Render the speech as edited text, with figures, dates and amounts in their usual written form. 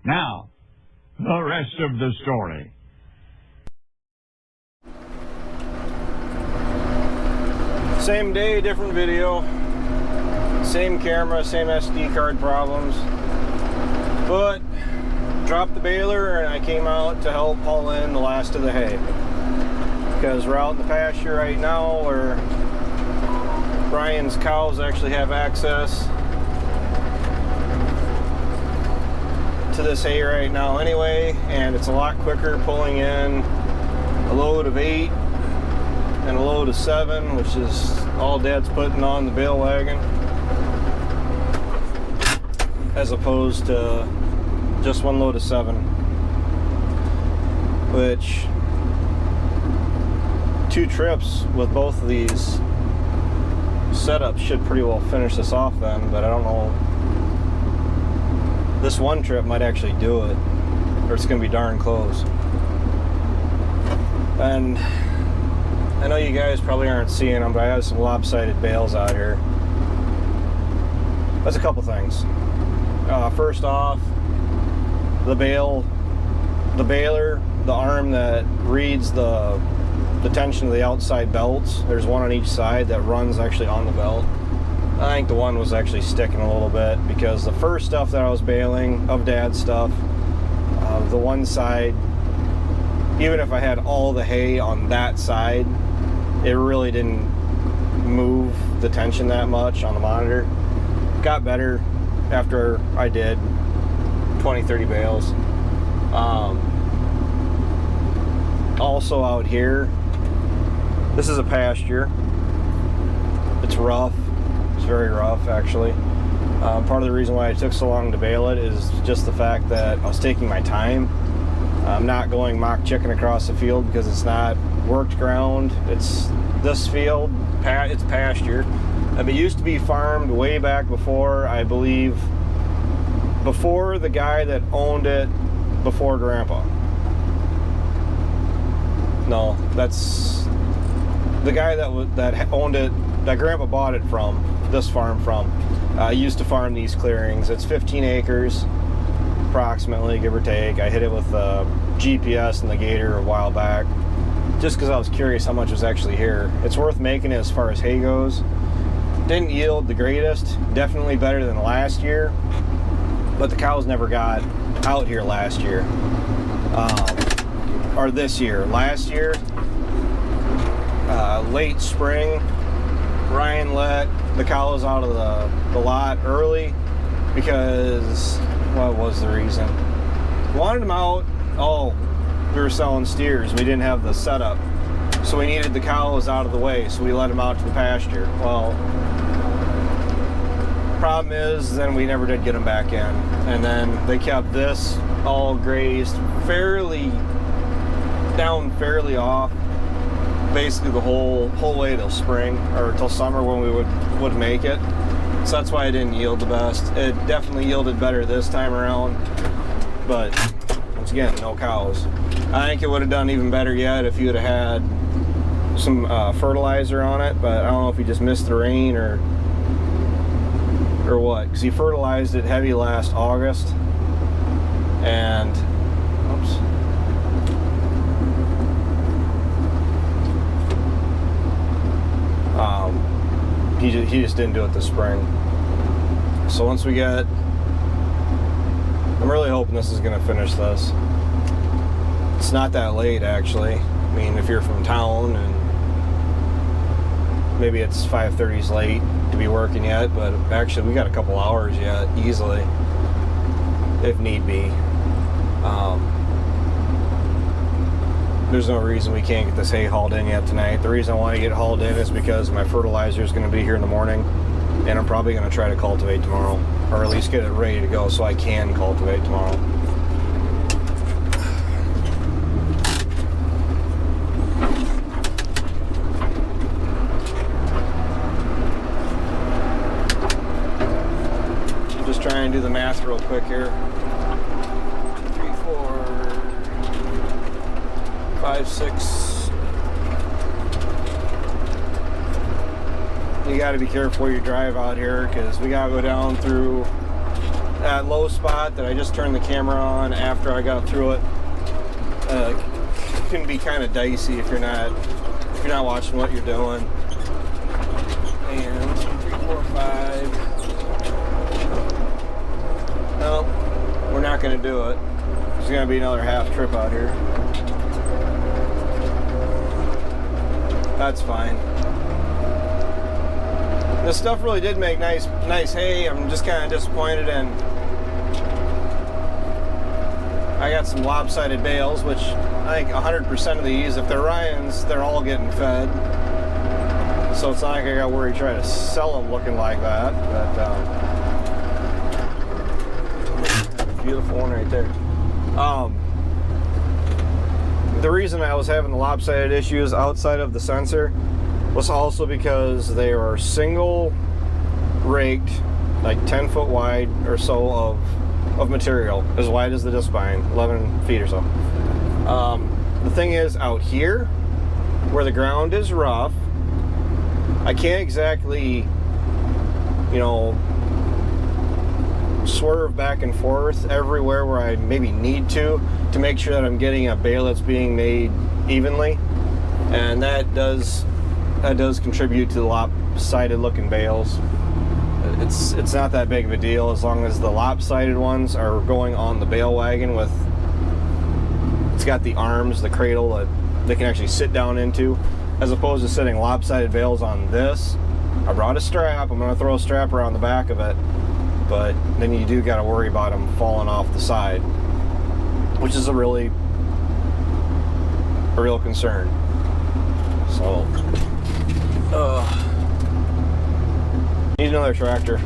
Now, the rest of the story. Same day, different video. Same camera, same SD card problems. But dropped the baler and I came out to help haul in the last of the hay. Because we're out in the pasture right now where Brian's cows actually have access to this hay right now anyway, and it's a lot quicker pulling in a load of 8 and a load of 7, which is all Dad's putting on the bale wagon, as opposed to just one load of 7, which 2 trips with both of these setups should pretty well finish this off then, but I don't know. This one trip might actually do it, or it's gonna be darn close. And I know you guys probably aren't seeing them, but I have some lopsided bales out here. That's a couple things. First off, the baler, the arm that reads the tension of the outside belts, there's one on each side that runs actually on the belt. I think the one was actually sticking a little bit because the first stuff that I was baling of Dad's stuff, the one side, even if I had all the hay on that side, it really didn't move the tension that much on the monitor. Got better after I did 20-30 bales. Also out here, this is a pasture. It's rough. It's very rough actually. Part of the reason why it took so long to bale it is just the fact that I was taking my time. I'm not going mock chicken across the field because it's not worked ground. It's this field, it's pasture. It used to be farmed way back before, I believe, before the guy that owned it before Grandpa. No, that's the guy that owned it, that Grandpa bought it from, this farm from. Used to farm these clearings. It's 15 acres, approximately, give or take. I hit it with GPS and the Gator a while back, just because I was curious how much was actually here. It's worth making it as far as hay goes. Didn't yield the greatest, definitely better than last year, but the cows never got out here last year, or this year. Last year, late spring, Ryan let the cows out of the lot early because, what was the reason? Wanted them out. Oh, we were selling steers. We didn't have the setup, so we needed the cows out of the way, so we let them out to the pasture. Well, problem is then we never did get them back in, and then they kept this all grazed fairly off basically the whole way till spring, or till summer when we would make it. So that's why it didn't yield the best. It definitely yielded better this time around, but once again, no cows. I think it would have done even better yet if you would have had some fertilizer on it, but I don't know if he just missed the rain or what, because he fertilized it heavy last August, and oops, he just didn't do it this spring. So once we get, I'm really hoping this is going to finish this. It's not that late actually. I mean, if you're from town, and maybe it's 5:30's late to be working yet, but actually we got a couple hours yet, easily, if need be. There's no reason we can't get this hay hauled in yet tonight. The reason I want to get it hauled in is because my fertilizer is going to be here in the morning, and I'm probably going to try to cultivate tomorrow, or at least get it ready to go so I can cultivate tomorrow. Just try and do the math real quick here. 3, 4, 5, 6. You got to be careful where you drive out here, because we got to go down through that low spot that I just turned the camera on after I got through it can be kind of dicey if you're not watching what you're doing. And 2, 3, 4, 5. No, we're not going to do it. There's going to be another half trip out here. That's fine. This stuff really did make nice hay. I'm just kind of disappointed in. I got some lopsided bales, which I think 100% of these, if they're Ryan's, they're all getting fed. So it's not like I got to worry trying to sell them looking like that. But beautiful one right there. The reason I was having the lopsided issues outside of the sensor was also because they are single raked, like 10 foot wide or so of material, as wide as the disc spine, 11 feet or so. The thing is, out here where the ground is rough, I can't exactly, swerve back and forth everywhere where I maybe need to make sure that I'm getting a bale that's being made evenly, and that does contribute to the lopsided looking bales. It's not that big of a deal as long as the lopsided ones are going on the bale wagon with, it's got the arms, the cradle that they can actually sit down into, as opposed to sitting lopsided bales on this. I brought a strap. I'm going to throw a strap around the back of it, but then you do got to worry about them falling off the side, which is a real concern. So need another tractor.